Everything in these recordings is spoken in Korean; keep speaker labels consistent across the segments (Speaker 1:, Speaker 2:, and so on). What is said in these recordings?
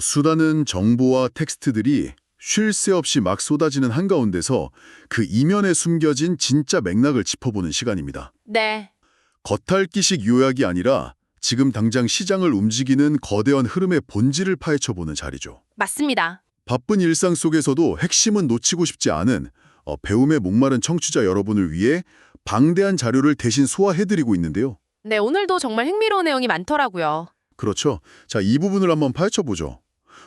Speaker 1: 수많은 정보와 텍스트들이 쉴 새 없이 막 쏟아지는 한가운데서 그 이면에 숨겨진 진짜 맥락을 짚어보는 시간입니다.
Speaker 2: 네.
Speaker 1: 겉핥기식 요약이 아니라 지금 당장 시장을 움직이는 거대한 흐름의 본질을 파헤쳐보는 자리죠.
Speaker 2: 맞습니다.
Speaker 1: 바쁜 일상 속에서도 핵심은 놓치고 싶지 않은 배움에 목마른 청취자 여러분을 위해 방대한 자료를 대신 소화해드리고 있는데요.
Speaker 2: 네, 오늘도 정말 흥미로운 내용이 많더라고요.
Speaker 1: 그렇죠. 자, 이 부분을 한번 파헤쳐보죠.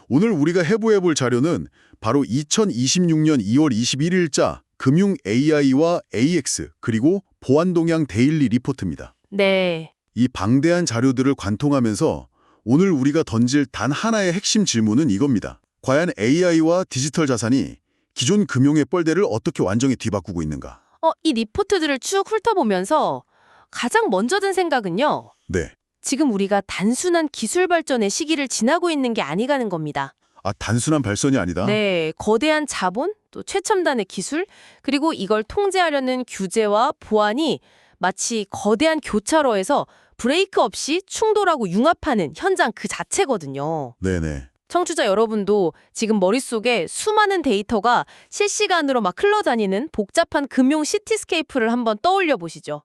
Speaker 1: 오늘 우리가 해부해볼 자료는 바로 2026년 2월 21일자 금융 AI와 AX 그리고 보안동향 데일리 리포트입니다.
Speaker 2: 네.
Speaker 1: 이 방대한 자료들을 관통하면서 오늘 우리가 던질 단 하나의 핵심 질문은 이겁니다. 과연 AI와 디지털 자산이 기존 금융의 뻘대를 어떻게 완전히 뒤바꾸고 있는가?
Speaker 2: 이 리포트들을 쭉 훑어보면서 가장 먼저 든 생각은요.
Speaker 1: 네.
Speaker 2: 지금 우리가 단순한 기술 발전의 시기를 지나고 있는 게 아니라는 겁니다.
Speaker 1: 단순한 발전이 아니다.
Speaker 2: 네, 거대한 자본, 또 최첨단의 기술, 그리고 이걸 통제하려는 규제와 보안이 마치 거대한 교차로에서 브레이크 없이 충돌하고 융합하는 현장 그 자체거든요.
Speaker 1: 네네.
Speaker 2: 청취자 여러분도 지금 머릿속에 수많은 데이터가 실시간으로 막 흘러다니는 복잡한 금융 시티스케이프를 한번 떠올려 보시죠.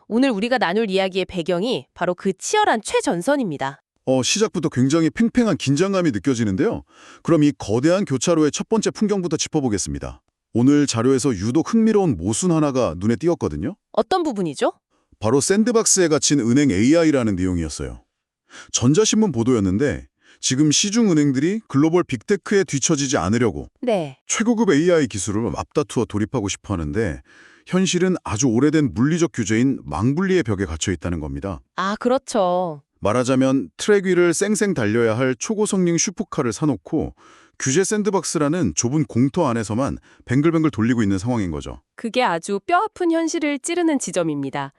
Speaker 2: 오늘 우리가 나눌 이야기의 배경이 바로 그 치열한 최전선입니다.
Speaker 1: 시작부터 굉장히 팽팽한 긴장감이 느껴지는데요. 그럼 이 거대한 교차로의 첫 번째 풍경부터 짚어보겠습니다. 오늘 자료에서 유독 흥미로운 모순 하나가 눈에 띄었거든요.
Speaker 2: 어떤 부분이죠?
Speaker 1: 바로 샌드박스에 갇힌 은행 AI라는 내용이었어요. 전자신문 보도였는데 지금 시중은행들이 글로벌 빅테크에 뒤처지지 않으려고
Speaker 2: 네.
Speaker 1: 최고급 AI 기술을 앞다투어 돌입하고 싶어 하는데 현실은 아주 오래된 물리적 규제인 망분리의 벽에 갇혀 있다는 겁니다.
Speaker 2: 아, 그렇죠.
Speaker 1: 말하자면 트랙 위를 쌩쌩 달려야 할 초고성능 슈퍼카를 사놓고 규제 샌드박스라는 좁은 공터 안에서만 뱅글뱅글 돌리고 있는 상황인 거죠.
Speaker 2: 그게 아주 뼈아픈 현실을 찌르는 지점입니다.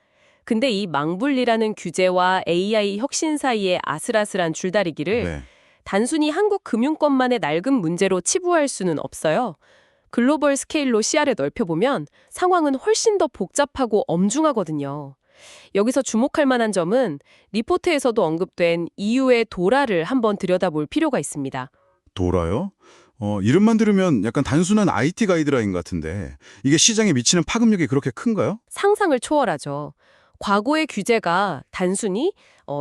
Speaker 2: 근데 이 망분리라는 규제와 AI 혁신 사이의 아슬아슬한 줄다리기를
Speaker 1: 네.
Speaker 2: 단순히 한국 금융권만의 낡은 문제로 치부할 수는 없어요. 글로벌 스케일로 시야를 넓혀보면 상황은 훨씬 더 복잡하고 엄중하거든요. 여기서 주목할 만한 점은 리포트에서도 언급된 EU의 도라를 한번 들여다볼 필요가 있습니다.
Speaker 1: 도라요? 이름만 들으면 약간 단순한 IT 가이드라인 같은데 이게 시장에 미치는 파급력이 그렇게 큰가요?
Speaker 2: 상상을 초월하죠. 과거의 규제가 단순히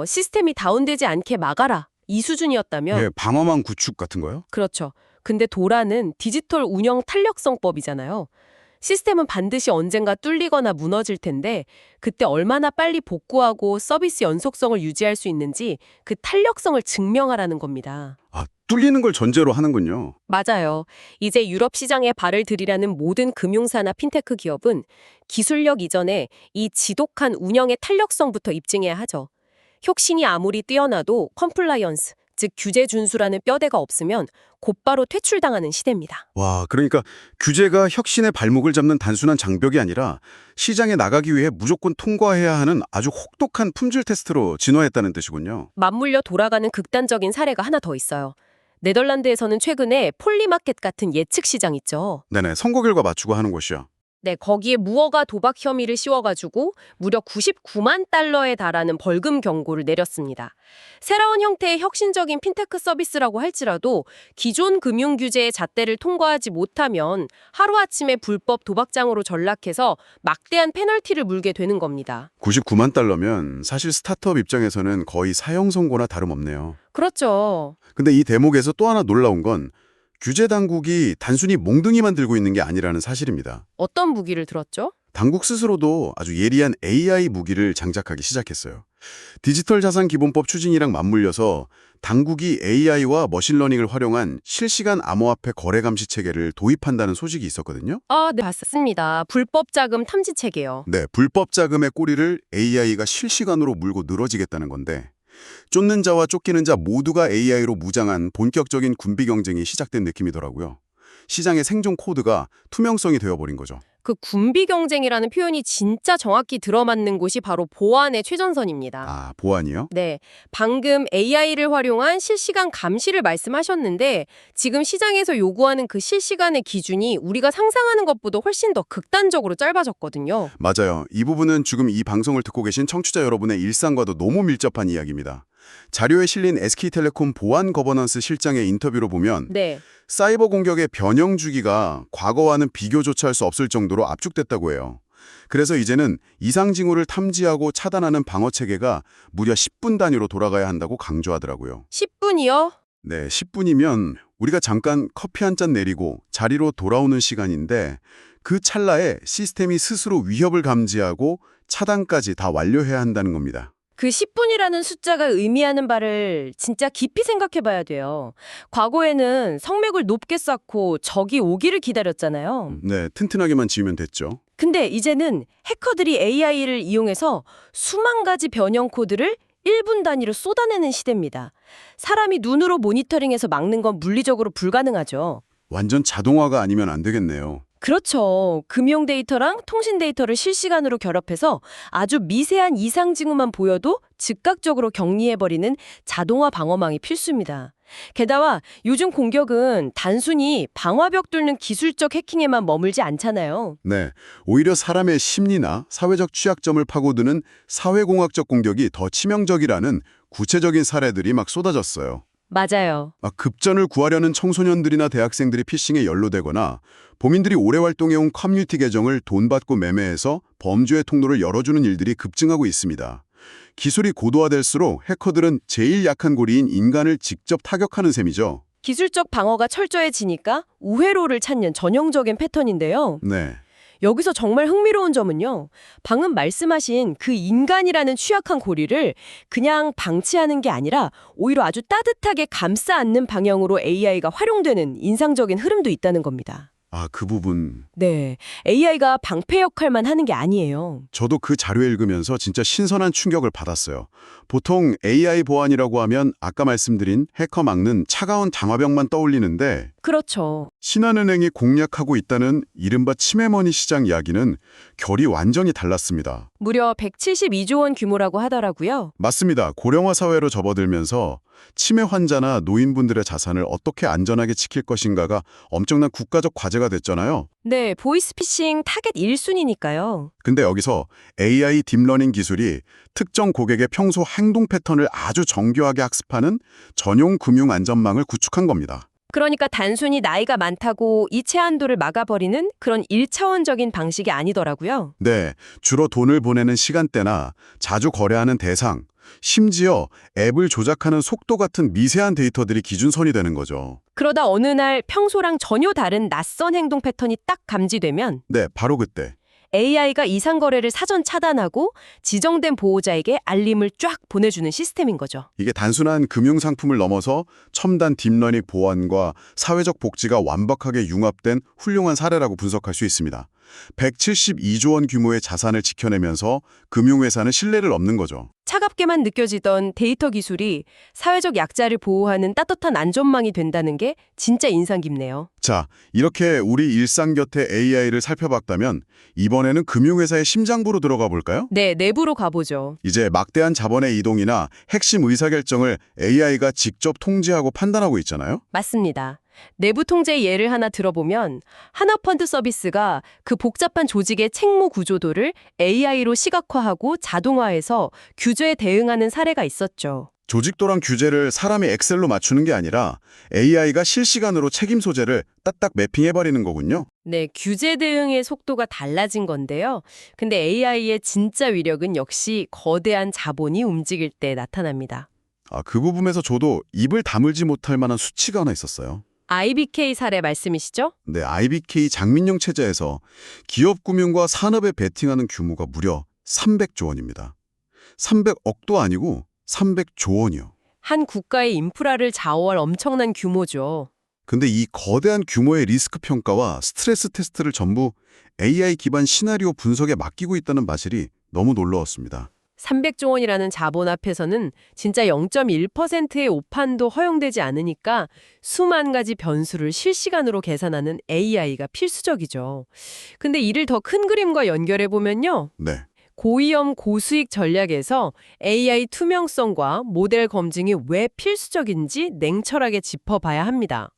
Speaker 2: 시스템이 다운되지 않게 막아라 이 수준이었다면
Speaker 1: 네, 방어망 구축 같은 거요?
Speaker 2: 그렇죠. 근데 도라는 디지털 운영 탄력성법이잖아요. 시스템은 반드시 언젠가 뚫리거나 무너질 텐데 그때 얼마나 빨리 복구하고 서비스 연속성을 유지할 수 있는지 그 탄력성을 증명하라는 겁니다.
Speaker 1: 뚫리는 걸 전제로 하는군요.
Speaker 2: 맞아요. 이제 유럽 시장에 발을 들이려는 모든 금융사나 핀테크 기업은 기술력 이전에 이 지독한 운영의 탄력성부터 입증해야 하죠. 혁신이 아무리 뛰어나도 컴플라이언스, 즉 규제 준수라는 뼈대가 없으면 곧바로 퇴출당하는 시대입니다.
Speaker 1: 와, 그러니까 규제가 혁신의 발목을 잡는 단순한 장벽이 아니라 시장에 나가기 위해 무조건 통과해야 하는 아주 혹독한 품질 테스트로 진화했다는 뜻이군요.
Speaker 2: 맞물려 돌아가는 극단적인 사례가 하나 더 있어요. 네덜란드에서는 최근에 폴리마켓 같은 예측 시장 있죠.
Speaker 1: 네네, 선거 결과 맞추고 하는 곳이요.
Speaker 2: 네, 거기에 무허가 도박 혐의를 씌워가지고 무려 99만 달러에 달하는 벌금 경고를 내렸습니다. 새로운 형태의 혁신적인 핀테크 서비스라고 할지라도 기존 금융 규제의 잣대를 통과하지 못하면 하루아침에 불법 도박장으로 전락해서 막대한 페널티를 물게 되는 겁니다.
Speaker 1: 99만 달러면 사실 스타트업 입장에서는 거의 사형 선고나 다름없네요.
Speaker 2: 그렇죠.
Speaker 1: 근데 이 대목에서 또 하나 놀라운 건 규제 당국이 단순히 몽둥이만 들고 있는 게 아니라는 사실입니다.
Speaker 2: 어떤 무기를 들었죠?
Speaker 1: 당국 스스로도 아주 예리한 AI 무기를 장착하기 시작했어요. 디지털 자산 기본법 추진이랑 맞물려서 당국이 AI와 머신러닝을 활용한 실시간 암호화폐 거래 감시 체계를 도입한다는 소식이 있었거든요.
Speaker 2: 네, 봤습니다. 불법 자금 탐지 체계요.
Speaker 1: 네, 불법 자금의 꼬리를 AI가 실시간으로 물고 늘어지겠다는 건데 쫓는 자와 쫓기는 자 모두가 AI로 무장한 본격적인 군비 경쟁이 시작된 느낌이더라고요. 시장의 생존 코드가 투명성이 되어버린 거죠.
Speaker 2: 그 군비 경쟁이라는 표현이 진짜 정확히 들어맞는 곳이 바로 보안의 최전선입니다.
Speaker 1: 보안이요?
Speaker 2: 네, 방금 AI를 활용한 실시간 감시를 말씀하셨는데 지금 시장에서 요구하는 그 실시간의 기준이 우리가 상상하는 것보다 훨씬 더 극단적으로 짧아졌거든요.
Speaker 1: 맞아요. 이 부분은 지금 이 방송을 듣고 계신 청취자 여러분의 일상과도 너무 밀접한 이야기입니다. 자료에 실린 SK텔레콤 보안 거버넌스 실장의 인터뷰로 보면
Speaker 2: 네.
Speaker 1: 사이버 공격의 변형 주기가 과거와는 비교조차 할 수 없을 정도로 압축됐다고 해요. 그래서 이제는 이상 징후를 탐지하고 차단하는 방어 체계가 무려 10분 단위로 돌아가야 한다고 강조하더라고요.
Speaker 2: 10분이요?
Speaker 1: 네, 10분이면 우리가 잠깐 커피 한 잔 내리고 자리로 돌아오는 시간인데 그 찰나에 시스템이 스스로 위협을 감지하고 차단까지 다 완료해야 한다는 겁니다.
Speaker 2: 그 10분이라는 숫자가 의미하는 바를 진짜 깊이 생각해 봐야 돼요. 과거에는 성맥을 높게 쌓고 적이 오기를 기다렸잖아요.
Speaker 1: 네, 튼튼하게만 지으면 됐죠.
Speaker 2: 근데 이제는 해커들이 AI를 이용해서 수만 가지 변형 코드를 1분 단위로 쏟아내는 시대입니다. 사람이 눈으로 모니터링해서 막는 건 물리적으로 불가능하죠.
Speaker 1: 완전 자동화가 아니면 안 되겠네요.
Speaker 2: 그렇죠. 금융 데이터랑 통신 데이터를 실시간으로 결합해서 아주 미세한 이상 징후만 보여도 즉각적으로 격리해버리는 자동화 방어망이 필수입니다. 게다가 요즘 공격은 단순히 방화벽 뚫는 기술적 해킹에만 머물지 않잖아요.
Speaker 1: 네, 오히려 사람의 심리나 사회적 취약점을 파고드는 사회공학적 공격이 더 치명적이라는 구체적인 사례들이 막 쏟아졌어요.
Speaker 2: 맞아요.
Speaker 1: 급전을 구하려는 청소년들이나 대학생들이 피싱에 연루되거나 범인들이 오래 활동해온 커뮤니티 계정을 돈 받고 매매해서 범죄의 통로를 열어주는 일들이 급증하고 있습니다. 기술이 고도화될수록 해커들은 제일 약한 고리인 인간을 직접 타격하는 셈이죠.
Speaker 2: 기술적 방어가 철저해지니까 우회로를 찾는 전형적인 패턴인데요.
Speaker 1: 네.
Speaker 2: 여기서 정말 흥미로운 점은요. 방금 말씀하신 그 인간이라는 취약한 고리를 그냥 방치하는 게 아니라 오히려 아주 따뜻하게 감싸 안는 방향으로 AI가 활용되는 인상적인 흐름도 있다는 겁니다.
Speaker 1: 그 부분.
Speaker 2: 네, AI가 방패 역할만 하는 게 아니에요.
Speaker 1: 저도 그 자료 읽으면서 진짜 신선한 충격을 받았어요. 보통 AI 보안이라고 하면 아까 말씀드린 해커 막는 차가운 장화벽만 떠올리는데
Speaker 2: 그렇죠.
Speaker 1: 신한은행이 공략하고 있다는 이른바 치매머니 시장 이야기는 결이 완전히 달랐습니다.
Speaker 2: 무려 172조 원 규모라고 하더라고요.
Speaker 1: 맞습니다. 고령화 사회로 접어들면서 치매 환자나 노인분들의 자산을 어떻게 안전하게 지킬 것인가가 엄청난 국가적 과제가 됐잖아요.
Speaker 2: 네, 보이스피싱 타겟 1순위니까요.
Speaker 1: 근데 여기서 AI 딥러닝 기술이 특정 고객의 평소 행동 패턴을 아주 정교하게 학습하는 전용 금융 안전망을 구축한 겁니다.
Speaker 2: 그러니까 단순히 나이가 많다고 이체 한도를 막아버리는 그런 1차원적인 방식이 아니더라고요.
Speaker 1: 네, 주로 돈을 보내는 시간대나 자주 거래하는 대상, 심지어 앱을 조작하는 속도 같은 미세한 데이터들이 기준선이 되는 거죠.
Speaker 2: 그러다 어느 날 평소랑 전혀 다른 낯선 행동 패턴이 딱 감지되면
Speaker 1: 네, 바로 그때.
Speaker 2: AI가 이상 거래를 사전 차단하고 지정된 보호자에게 알림을 쫙 보내주는 시스템인 거죠.
Speaker 1: 이게 단순한 금융상품을 넘어서 첨단 딥러닝 보안과 사회적 복지가 완벽하게 융합된 훌륭한 사례라고 분석할 수 있습니다. 172조 원 규모의 자산을 지켜내면서 금융회사는 신뢰를 얻는 거죠.
Speaker 2: 차갑게만 느껴지던 데이터 기술이 사회적 약자를 보호하는 따뜻한 안전망이 된다는 게 진짜 인상 깊네요.
Speaker 1: 자, 이렇게 우리 일상 곁에 AI를 살펴봤다면 이번에는 금융회사의 심장부로 들어가 볼까요?
Speaker 2: 네, 내부로 가보죠.
Speaker 1: 이제 막대한 자본의 이동이나 핵심 의사결정을 AI가 직접 통제하고 판단하고 있잖아요?
Speaker 2: 맞습니다. 내부 통제 예를 하나 들어보면 하나펀드 서비스가 그 복잡한 조직의 책무 구조도를 AI로 시각화하고 자동화해서 규제에 대응하는 사례가 있었죠.
Speaker 1: 조직도랑 규제를 사람이 엑셀로 맞추는 게 아니라 AI가 실시간으로 책임 소재를 딱딱 매핑해버리는 거군요.
Speaker 2: 네, 규제 대응의 속도가 달라진 건데요. 근데 AI의 진짜 위력은 역시 거대한 자본이 움직일 때 나타납니다.
Speaker 1: 그 부분에서 저도 입을 다물지 못할 만한 수치가 하나 있었어요.
Speaker 2: IBK 사례 말씀이시죠?
Speaker 1: 네, IBK 장민영 체제에서 기업 금융과 산업에 베팅하는 규모가 무려 300조 원입니다. 300억도 아니고 300조 원이요.
Speaker 2: 한 국가의 인프라를 좌우할 엄청난 규모죠.
Speaker 1: 근데 이 거대한 규모의 리스크 평가와 스트레스 테스트를 전부 AI 기반 시나리오 분석에 맡기고 있다는 사실이 너무 놀라웠습니다.
Speaker 2: 300조 원이라는 자본 앞에서는 진짜 0.1%의 오판도 허용되지 않으니까 수만 가지 변수를 실시간으로 계산하는 AI가 필수적이죠. 근데 이를 더 큰 그림과 연결해 보면요.
Speaker 1: 네.
Speaker 2: 고위험 고수익 전략에서 AI 투명성과 모델 검증이 왜 필수적인지 냉철하게 짚어봐야 합니다.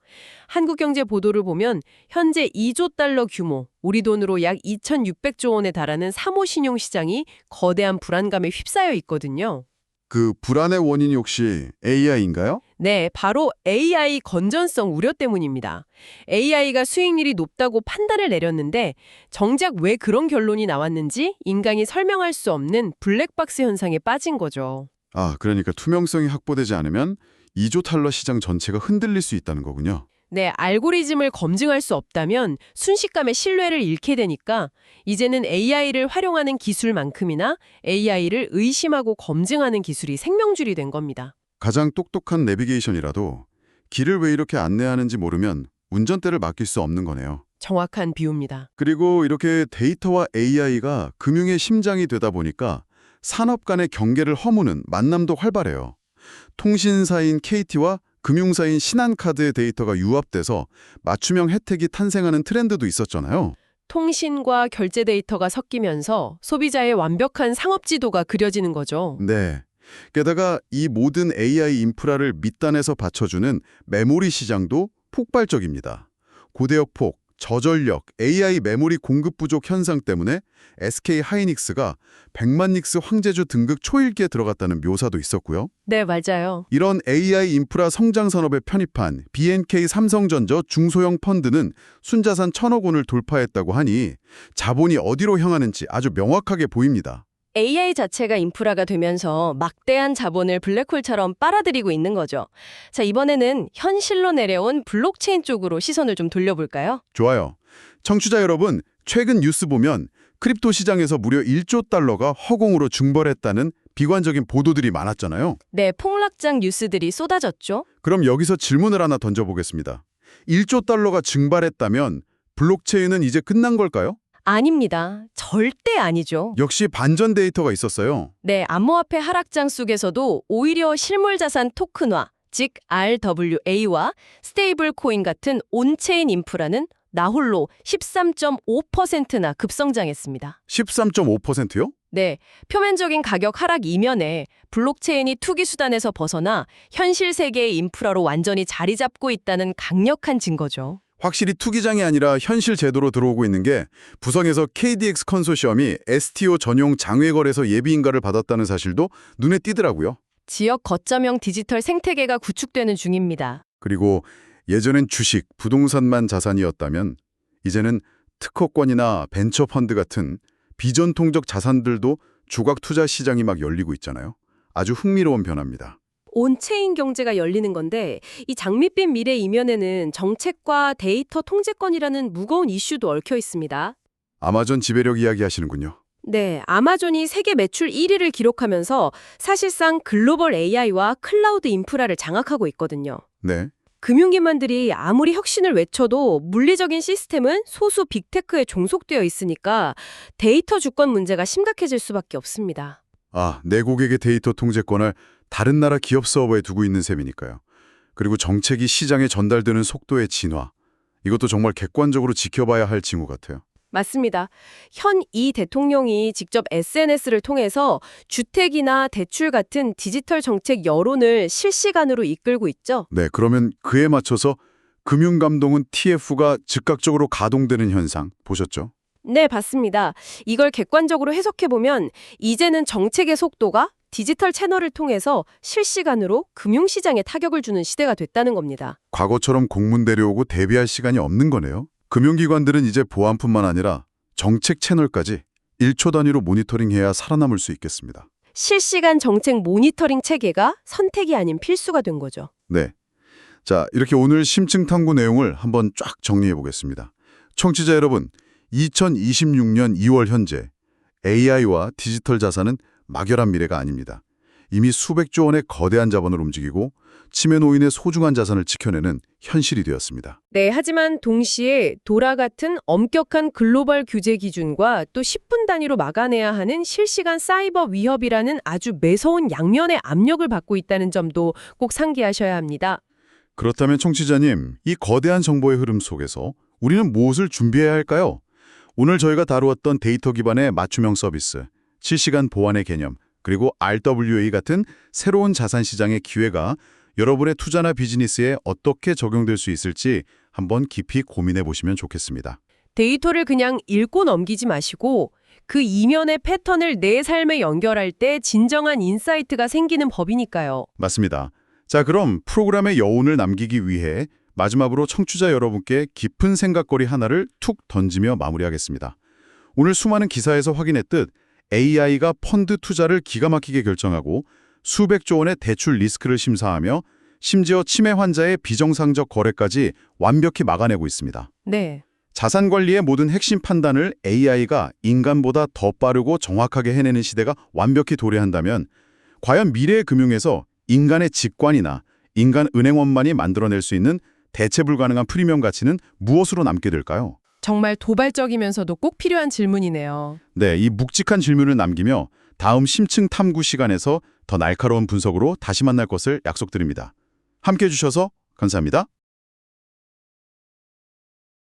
Speaker 2: 한국경제 보도를 보면 현재 2조 달러 규모, 우리 돈으로 약 2,600조 원에 달하는 사모신용 시장이 거대한 불안감에 휩싸여 있거든요.
Speaker 1: 그 불안의 원인이 혹시 AI인가요?
Speaker 2: 네, 바로 AI 건전성 우려 때문입니다. AI가 수익률이 높다고 판단을 내렸는데 정작 왜 그런 결론이 나왔는지 인간이 설명할 수 없는 블랙박스 현상에 빠진 거죠.
Speaker 1: 아, 그러니까 투명성이 확보되지 않으면 2조 달러 시장 전체가 흔들릴 수 있다는 거군요.
Speaker 2: 네, 알고리즘을 검증할 수 없다면 순식간에 신뢰를 잃게 되니까 이제는 AI를 활용하는 기술만큼이나 AI를 의심하고 검증하는 기술이 생명줄이 된 겁니다.
Speaker 1: 가장 똑똑한 내비게이션이라도 길을 왜 이렇게 안내하는지 모르면 운전대를 맡길 수 없는 거네요.
Speaker 2: 정확한 비유입니다.
Speaker 1: 그리고 이렇게 데이터와 AI가 금융의 심장이 되다 보니까 산업 간의 경계를 허무는 만남도 활발해요. 통신사인 KT와 금융사인 신한카드의 데이터가 융합돼서 맞춤형 혜택이 탄생하는 트렌드도 있었잖아요.
Speaker 2: 통신과 결제 데이터가 섞이면서 소비자의 완벽한 상업 지도가 그려지는 거죠.
Speaker 1: 네. 게다가 이 모든 AI 인프라를 밑단에서 받쳐주는 메모리 시장도 폭발적입니다. 고대역폭, 저전력, AI 메모리 공급 부족 현상 때문에 SK 하이닉스가 100만 닉스 황제주 등극 초일기에 들어갔다는 묘사도 있었고요.
Speaker 2: 네, 맞아요.
Speaker 1: 이런 AI 인프라 성장 산업에 편입한 B&K 삼성전자 중소형 펀드는 순자산 1,000억 원을 돌파했다고 하니 자본이 어디로 향하는지 아주 명확하게 보입니다.
Speaker 2: AI 자체가 인프라가 되면서 막대한 자본을 블랙홀처럼 빨아들이고 있는 거죠. 자, 이번에는 현실로 내려온 블록체인 쪽으로 시선을 좀 돌려볼까요?
Speaker 1: 좋아요. 청취자 여러분, 최근 뉴스 보면 크립토 시장에서 무려 1조 달러가 허공으로 증발했다는 비관적인 보도들이 많았잖아요.
Speaker 2: 네, 폭락장 뉴스들이 쏟아졌죠.
Speaker 1: 그럼 여기서 질문을 하나 던져보겠습니다. 1조 달러가 증발했다면 블록체인은 이제 끝난 걸까요?
Speaker 2: 아닙니다. 절대 아니죠.
Speaker 1: 역시 반전 데이터가 있었어요.
Speaker 2: 네, 암호화폐 하락장 속에서도 오히려 실물자산 토큰화, 즉 RWA와 스테이블 코인 같은 온체인 인프라는 나홀로 13.5%나 급성장했습니다.
Speaker 1: 13.5%요?
Speaker 2: 네, 표면적인 가격 하락 이면에 블록체인이 투기 수단에서 벗어나 현실 세계의 인프라로 완전히 자리 잡고 있다는 강력한 증거죠.
Speaker 1: 확실히 투기장이 아니라 현실 제도로 들어오고 있는 게 부성에서 KDX 컨소시엄이 STO 전용 장외거래소 예비인가를 받았다는 사실도 눈에 띄더라고요.
Speaker 2: 지역 거점형 디지털 생태계가 구축되는 중입니다.
Speaker 1: 그리고 예전엔 주식, 부동산만 자산이었다면 이제는 특허권이나 벤처펀드 같은 비전통적 자산들도 조각 투자 시장이 막 열리고 있잖아요. 아주 흥미로운 변화입니다.
Speaker 2: 온체인 경제가 열리는 건데 이 장밋빛 미래 이면에는 정책과 데이터 통제권이라는 무거운 이슈도 얽혀 있습니다.
Speaker 1: 아마존 지배력 이야기 하시는군요.
Speaker 2: 네, 아마존이 세계 매출 1위를 기록하면서 사실상 글로벌 AI와 클라우드 인프라를 장악하고 있거든요.
Speaker 1: 네.
Speaker 2: 금융기관들이 아무리 혁신을 외쳐도 물리적인 시스템은 소수 빅테크에 종속되어 있으니까 데이터 주권 문제가 심각해질 수밖에 없습니다.
Speaker 1: 아, 내 고객의 데이터 통제권을 다른 나라 기업 서버에 두고 있는 셈이니까요. 그리고 정책이 시장에 전달되는 속도의 진화. 이것도 정말 객관적으로 지켜봐야 할 징후 같아요.
Speaker 2: 맞습니다. 현 이 대통령이 직접 SNS를 통해서 주택이나 대출 같은 디지털 정책 여론을 실시간으로 이끌고 있죠.
Speaker 1: 네, 그러면 그에 맞춰서 금융감독은 TF가 즉각적으로 가동되는 현상 보셨죠?
Speaker 2: 네, 봤습니다. 이걸 객관적으로 해석해보면 이제는 정책의 속도가 디지털 채널을 통해서 실시간으로 금융시장에 타격을 주는 시대가 됐다는 겁니다.
Speaker 1: 과거처럼 공문 내려오고 대비할 시간이 없는 거네요. 금융기관들은 이제 보안뿐만 아니라 정책 채널까지 1초 단위로 모니터링해야 살아남을 수 있겠습니다.
Speaker 2: 실시간 정책 모니터링 체계가 선택이 아닌 필수가 된 거죠.
Speaker 1: 네. 자, 이렇게 오늘 심층 탐구 내용을 한번 쫙 정리해 보겠습니다. 청취자 여러분, 2026년 2월 현재 AI와 디지털 자산은 막연한 미래가 아닙니다. 이미 수백조 원의 거대한 자본을 움직이고 치매 노인의 소중한 자산을 지켜내는 현실이 되었습니다.
Speaker 2: 네, 하지만 동시에 도라 같은 엄격한 글로벌 규제 기준과 또 10분 단위로 막아내야 하는 실시간 사이버 위협이라는 아주 매서운 양면의 압력을 받고 있다는 점도 꼭 상기하셔야 합니다.
Speaker 1: 그렇다면 청취자님, 이 거대한 정보의 흐름 속에서 우리는 무엇을 준비해야 할까요? 오늘 저희가 다루었던 데이터 기반의 맞춤형 서비스, 실시간 보안의 개념, 그리고 RWA 같은 새로운 자산 시장의 기회가 여러분의 투자나 비즈니스에 어떻게 적용될 수 있을지 한번 깊이 고민해 보시면 좋겠습니다.
Speaker 2: 데이터를 그냥 읽고 넘기지 마시고 그 이면의 패턴을 내 삶에 연결할 때 진정한 인사이트가 생기는 법이니까요.
Speaker 1: 맞습니다. 자, 그럼 프로그램의 여운을 남기기 위해 마지막으로 청취자 여러분께 깊은 생각거리 하나를 툭 던지며 마무리하겠습니다. 오늘 수많은 기사에서 확인했듯 AI가 펀드 투자를 기가 막히게 결정하고 수백조 원의 대출 리스크를 심사하며 심지어 치매 환자의 비정상적 거래까지 완벽히 막아내고 있습니다.
Speaker 2: 네.
Speaker 1: 자산 관리의 모든 핵심 판단을 AI가 인간보다 더 빠르고 정확하게 해내는 시대가 완벽히 도래한다면 과연 미래의 금융에서 인간의 직관이나 인간 은행원만이 만들어낼 수 있는 대체 불가능한 프리미엄 가치는 무엇으로 남게 될까요?
Speaker 2: 정말 도발적이면서도 꼭 필요한 질문이네요.
Speaker 1: 네, 이 묵직한 질문을 남기며 다음 심층 탐구 시간에서 더 날카로운 분석으로 다시 만날 것을 약속드립니다. 함께해 주셔서 감사합니다.